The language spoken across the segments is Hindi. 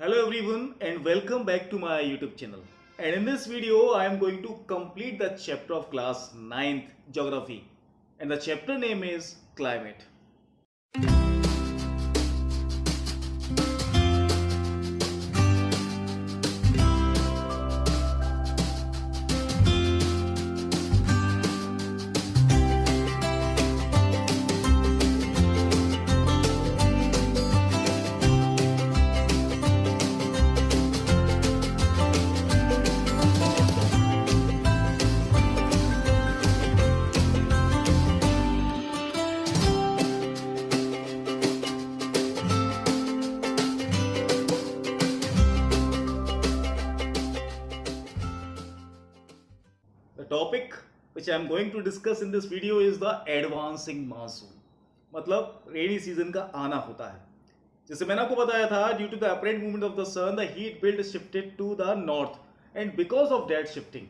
Hello everyone and welcome back to my YouTube channel. And in this video I am going to complete the chapter of class 9th geography and the chapter name is climate. The topic which I am going to discuss in this video is the advancing monsoon. मतलब रेनी सीजन का आना होता है. जैसे मैंने आपको बताया था, due to the apparent movement of the sun the heat belt shifted to the north and because of that shifting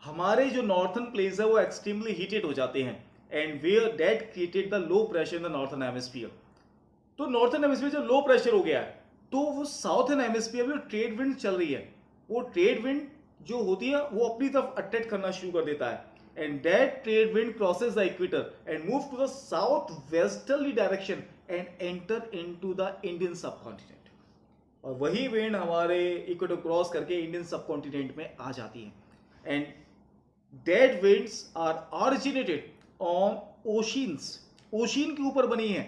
हमारे जो नॉर्थन प्लेस है वो एक्सट्रीमली हीटेड हो जाते हैं and where that created the low pressure in the northern hemisphere. तो नॉर्थन हेमिस्फीयर जब लो प्रेशर हो गया है तो वो साउथर्न हेमिस्फीयर में ट्रेड विंड चल रही है, वो ट्रेड विंड जो होती है वो अपनी तरफ अट्रैक्ट करना शुरू कर देता है and that trade wind crosses the equator and move to the south westerly direction and enter into the Indian subcontinent. और वही विंड हमारे इक्वेटर क्रॉस करके इंडियन सब कॉन्टिनेंट में आ जाती है and that winds are originated on oceans. Ocean के ऊपर बनी है,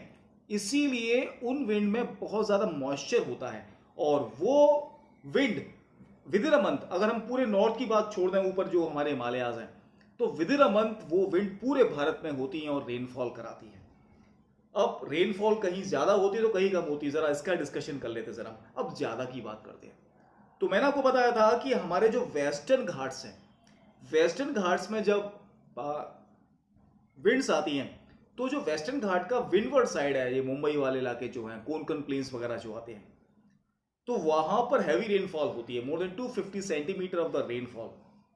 इसीलिए उन विंड में बहुत ज्यादा मॉइस्चर होता है और वो wind with in a month, अगर हम पूरे नॉर्थ की बात छोड़ दें ऊपर जो हमारे हिमालयाज हैं, तो विद इन अ मंथ वो विंड पूरे भारत में होती हैं और रेनफॉल कराती है. अब रेनफॉल कहीं ज्यादा होती है तो कहीं कम होती है, जरा इसका डिस्कशन कर लेते जरा. अब ज्यादा की बात करते हैं. तो मैंने आपको बताया था कि हमारे जो वेस्टर्न घाट्स हैं, वेस्टर्न घाट्स में जब विंड्स आती हैं तो जो वेस्टर्न घाट का विंडवर्ड साइड है, ये मुंबई वाले इलाके जो हैं, कोंकण प्लेन्स वगैरह जो आते हैं, तो वहां पर हैवी रेनफॉल होती है. More than 250 centimetre of the rainfall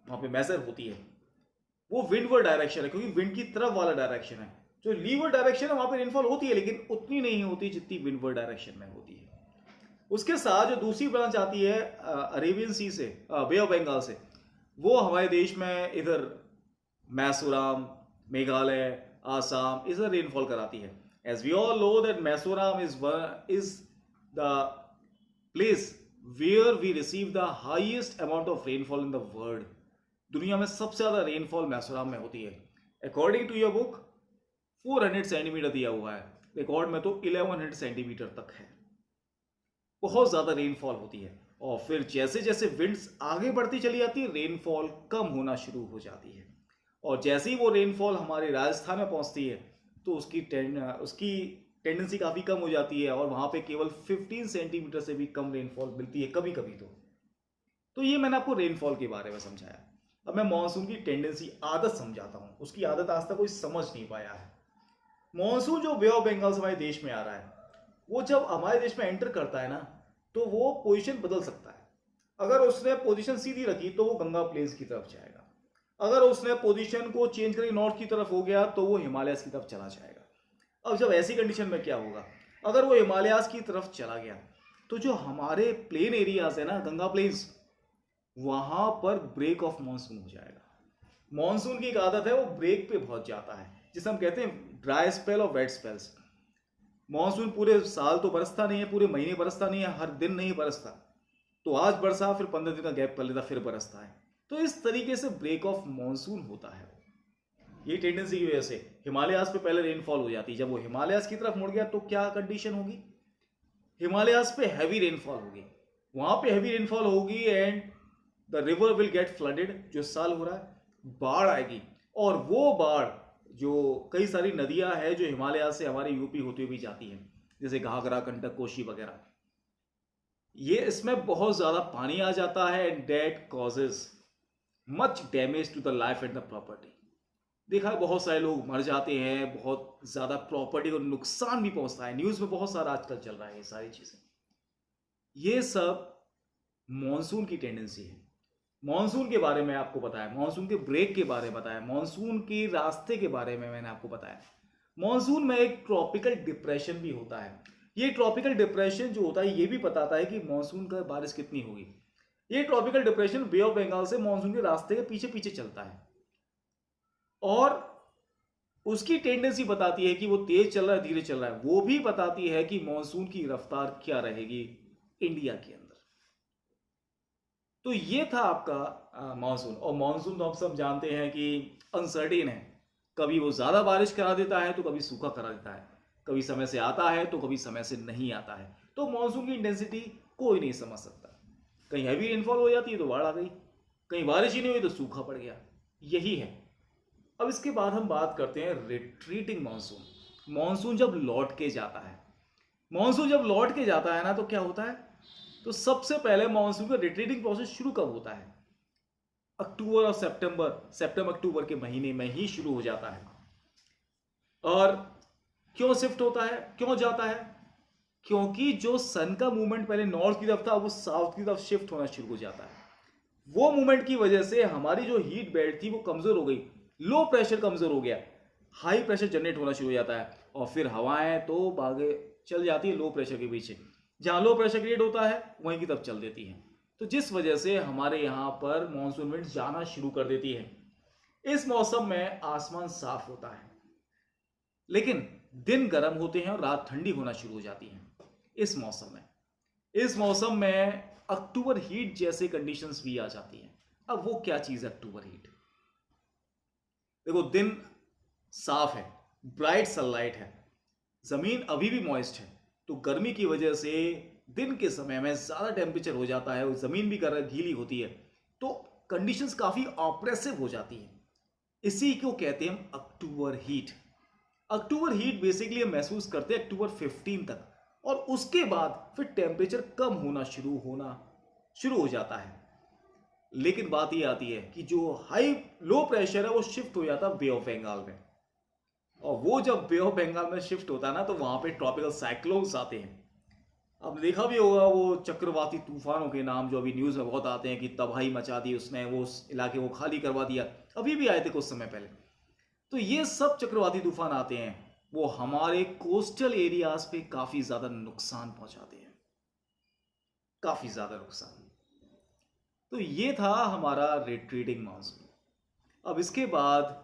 वहां पे मेजर होती है. वो विंडवर्ड डायरेक्शन है क्योंकि विंड की तरफ वाला डायरेक्शन है. जो लीवर्ड डायरेक्शन है वहां पे रेनफॉल होती है लेकिन उतनी नहीं होती जितनी विंडवर्ड डायरेक्शन में होती है. उसके साथ जो दूसरी ब्रांच आती है अरेबियन सी से, बे ऑफ बंगाल से, वो हमारे देश में इधर मैसूराम, मेघालय, आसाम इधर रेनफॉल कराती है. As we all know that Mawsynram is the place where we receive the highest amount of rainfall in the world. दुनिया में सबसे ज्यादा रेनफॉल मैसूराम में होती है. According to your book 400 centimetre दिया हुआ है, रिकॉर्ड में तो 1100 सेंटीमीटर तक है. बहुत ज्यादा रेनफॉल होती है और फिर जैसे जैसे विंड्स आगे बढ़ती चली जाती है रेनफॉल कम होना शुरू हो जाती है. और जैसे ही वो रेनफॉल हमारे राजस्थान में पहुंचती है तो उसकी टेंडेंसी काफ़ी कम हो जाती है और वहाँ पे केवल 15 सेंटीमीटर से भी कम रेनफॉल मिलती है कभी कभी. तो ये मैंने आपको रेनफॉल के बारे में समझाया. अब मैं मानसून की टेंडेंसी आदत समझाता हूँ. उसकी आदत आज तक कोई समझ नहीं पाया है. मानसून जो बे ऑफ बंगाल से हमारे देश में आ रहा है, वो जब हमारे देश में एंटर करता है ना तो वो पोजिशन बदल सकता है. अगर उसने पोजिशन सीधी रखी तो वो गंगा प्लेन्स की तरफ जाएगा. अगर उसने पोजिशन को चेंज करके नॉर्थ की तरफ हो गया तो वो हिमालयस की तरफ चला जाएगा. अब जब ऐसी कंडीशन में क्या होगा, अगर वो हिमालयाज की तरफ चला गया तो जो हमारे प्लेन एरियाज है ना, गंगा प्लेन्स, वहां पर ब्रेक ऑफ मानसून हो जाएगा. मानसून की एक आदत है, वो ब्रेक पे बहुत जाता है, जिसे हम कहते हैं ड्राई स्पेल और वेट स्पेल्स. मानसून पूरे साल तो बरसता नहीं है, पूरे महीने बरसता नहीं है, हर दिन नहीं बरसता. तो आज बरसा फिर 15 दिन का गैप कर लेता, फिर बरसता है. तो इस तरीके से ब्रेक ऑफ मानसून होता है. ये टेंडेंसी की वजह से हिमालयाज पे पहले रेनफॉल हो जाती है. जब वो हिमालयाज की तरफ मुड़ गया तो क्या कंडीशन होगी, हिमालयाज पे हैवी रेनफॉल होगी, वहां पे हैवी रेनफॉल होगी and the river will get flooded. जो साल हो रहा है, बाढ़ आएगी. और वो बाढ़ जो कई सारी नदियां हैं जो हिमालय से हमारे यूपी होती हुई जाती हैं, जैसे घाघरा, कंटक, कोशी वगैरह, ये इसमें बहुत ज्यादा पानी आ जाता है and that causes much damage to the life and the property. देखा है बहुत सारे लोग मर जाते हैं, बहुत ज्यादा प्रॉपर्टी को नुकसान भी पहुंचता है. न्यूज में बहुत सारा आजकल चल रहा है ये सारी चीजें. ये सब मॉनसून की टेंडेंसी है. मॉनसून के बारे में आपको बताया, मॉनसून के ब्रेक के बारे में बताया, मॉनसून के रास्ते के बारे में मैंने आपको बताया. मॉनसून में एक ट्रॉपिकल डिप्रेशन भी होता है. ये ट्रॉपिकल डिप्रेशन जो होता है ये भी बताता है कि मानसून का बारिश कितनी होगी। ये tropical depression Bay of Bengal से मानसून के रास्ते के पीछे पीछे चलता है और उसकी टेंडेंसी बताती है कि वो तेज चल रहा है धीरे चल रहा है, वो भी बताती है कि मानसून की रफ्तार क्या रहेगी इंडिया के अंदर। तो ये था आपका मानसून। और मानसून तो आप सब जानते हैं कि अनसर्टेन है, कभी वो ज़्यादा बारिश करा देता है तो कभी सूखा करा देता है, कभी समय से आता है तो कभी समय से नहीं आता है। तो मानसून की इंटेंसिटी कोई नहीं समझ सकता। कहीं हैवी रेनफॉल हो जाती है तो बाढ़ आ गई, कहीं बारिश ही नहीं हुई तो सूखा पड़ गया, यही है। अब इसके बाद हम बात करते हैं रिट्रीटिंग मानसून। मानसून जब लौट के जाता है, मानसून जब लौट के जाता है ना तो क्या होता है, तो सबसे पहले मानसून का रिट्रीटिंग प्रोसेस शुरू कब होता है? अक्टूबर और सितंबर अक्टूबर के महीने में ही शुरू हो जाता है। और क्यों शिफ्ट होता है, क्यों जाता है? क्योंकि जो सन का मूवमेंट पहले नॉर्थ की तरफ था वो साउथ की तरफ शिफ्ट होना शुरू हो जाता है। वो मूवमेंट की वजह से हमारी जो हीट बेल्ट थी वो कमजोर हो गई, लो प्रेशर कमजोर हो गया, हाई प्रेशर जनरेट होना शुरू हो जाता है और फिर हवाएं तो भागे चल जाती है लो प्रेशर के पीछे, जहां लो प्रेशर क्रिएट होता है वहीं की तरफ चल देती है। तो जिस वजह से हमारे यहाँ पर मानसून विंड जाना शुरू कर देती है। इस मौसम में आसमान साफ होता है लेकिन दिन गर्म होते हैं और रात ठंडी होना शुरू हो जाती है। इस मौसम में अक्टूबर हीट जैसे कंडीशंस भी आ जाती हैं। अब वो क्या चीज है अक्टूबर हीट? देखो, दिन साफ है, ब्राइट सनलाइट है, जमीन अभी भी मॉइस्ट है, तो गर्मी की वजह से दिन के समय में ज्यादा टेम्परेचर हो जाता है और जमीन भी गीली होती है, तो कंडीशंस काफी ऑप्रेसिव हो जाती है। इसी को कहते हैं हम अक्टूबर हीट। अक्टूबर हीट बेसिकली हम महसूस करते हैं अक्टूबर 15 तक, और उसके बाद फिर टेम्परेचर कम होना शुरू हो जाता है। लेकिन बात ये आती है कि जो लो प्रेशर है वो शिफ्ट हो जाता है बे ऑफ बंगाल में, और वो जब बे ऑफ बंगाल में शिफ्ट होता है ना तो वहां पे ट्रॉपिकल साइक्लोन्स आते हैं। आपने देखा भी होगा वो चक्रवाती तूफानों के नाम जो अभी न्यूज में बहुत आते हैं कि तबाही मचा दी उसने, वो उस इलाके को खाली करवा दिया, अभी भी आए थे कुछ समय पहले। तो ये सब चक्रवाती तूफान आते हैं, वो हमारे कोस्टल एरियाज पे काफी ज्यादा नुकसान पहुंचाते हैं, काफी ज्यादा नुकसान। तो ये था हमारा रिट्रीटिंग मानसून। अब इसके बाद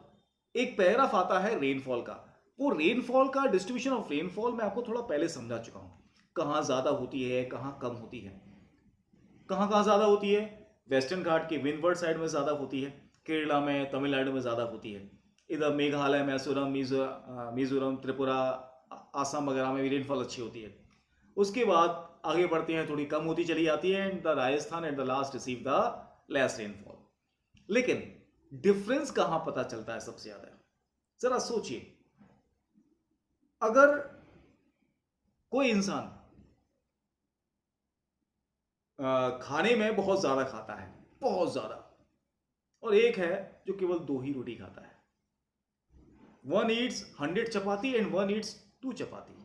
एक पैराग्राफ आता है रेनफॉल का। वो रेनफॉल का डिस्ट्रीब्यूशन ऑफ रेनफॉल मैं आपको थोड़ा पहले समझा चुका हूं, कहां ज्यादा होती है कहां कम होती है। कहां कहां ज्यादा होती है? वेस्टर्न घाट के विंडवर्ड साइड में ज्यादा होती है, केरला में, तमिलनाडु में ज्यादा होती है। इधर मेघालय, मैसूरम, मिजोरम, त्रिपुरा, आसाम वगैरह में भी रेनफॉल अच्छी होती है। उसके बाद आगे बढ़ते हैं, थोड़ी कम होती चली जाती है, and the Rajasthan at the last receive the less rainfall. लेकिन डिफरेंस कहां पता चलता है सबसे ज्यादा? जरा सोचिए, अगर कोई इंसान खाने में बहुत ज्यादा खाता है, बहुत ज्यादा, और एक है जो केवल 2 ही रोटी खाता है, one Yeats 100 chapati and one Yeats 2 चपाती,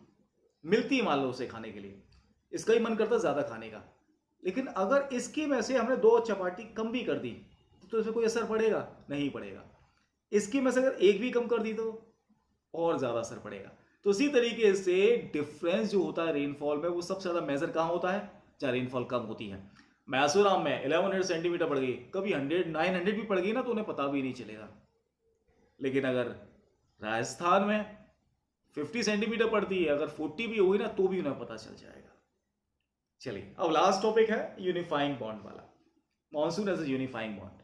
मिलती है मान लो उसे खाने के लिए, इसका ही मन करता है ज्यादा खाने का। लेकिन अगर इसकी में से हमने 2 चपाती कम भी कर दी तो इसमें कोई असर पड़ेगा? नहीं पड़ेगा। इसकी में से अगर एक भी कम कर दी तो और ज्यादा असर पड़ेगा। तो इसी तरीके से डिफरेंस जो होता है रेनफॉल में, वो सबसे ज्यादा मेजर कहां होता है? जहां रेनफॉल कम होती है। मैसूराम में 1100 सेंटीमीटर पड़ गई, कभी 900 भी पड़ गई ना तो उन्हें पता भी नहीं चलेगा। लेकिन अगर राजस्थान में 50 सेंटीमीटर पड़ती है, अगर 40 भी हुई ना तो भी उन्हें पता चल जाएगा। चलिए, अब लास्ट टॉपिक है यूनिफाइंग बॉन्ड वाला, monsoon as a unifying bond.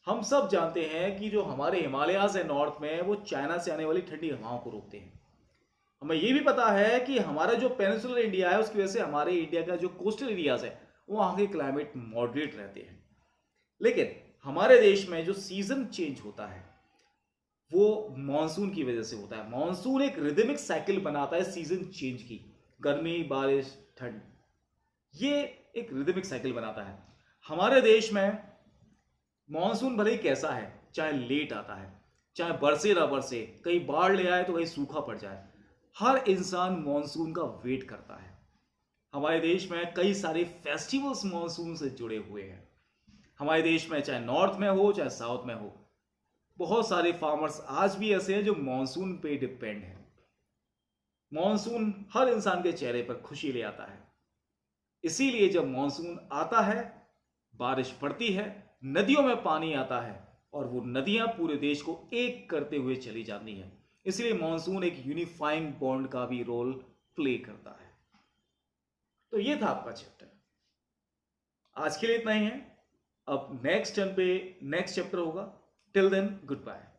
हम सब जानते हैं कि जो हमारे हिमालयाज है नॉर्थ में, वो चाइना से आने वाली ठंडी हवाओं को रोकते हैं। हमें यह भी पता है कि हमारा जो पेनिनसुलर इंडिया है उसकी वजह से हमारे इंडिया का जो कोस्टल एरियाज है वहां के क्लाइमेट मॉडरेट रहते हैं। लेकिन हमारे देश में जो सीजन चेंज होता है वो मॉनसून की वजह से होता है। मॉनसून एक रिदमिक साइकिल बनाता है सीजन चेंज की, गर्मी, बारिश, ठंड, ये एक रिदमिक साइकिल बनाता है। हमारे देश में मॉनसून भले ही कैसा है, चाहे लेट आता है, चाहे बरसे ना बरसे, कहीं बाढ़ ले आए तो कहीं सूखा पड़ जाए, हर इंसान मॉनसून का वेट करता है। हमारे देश में कई सारे फेस्टिवल्स मॉनसून से जुड़े हुए हैं। हमारे देश में चाहे नॉर्थ में हो चाहे साउथ में हो, बहुत सारे फार्मर्स आज भी ऐसे हैं जो मॉनसून पे डिपेंड हैं। मॉनसून हर इंसान के चेहरे पर खुशी ले आता है। इसीलिए जब मॉनसून आता है, बारिश पड़ती है, नदियों में पानी आता है और वो नदियां पूरे देश को एक करते हुए चली जाती हैं। इसलिए मॉनसून एक यूनिफाइंग बॉन्ड का भी रोल प्ले करता है। तो ये था आपका चैप्टर। आज के लिए इतना ही है। अब नेक्स्ट टर्न पे नेक्स्ट चैप्टर होगा। Till then, good bye.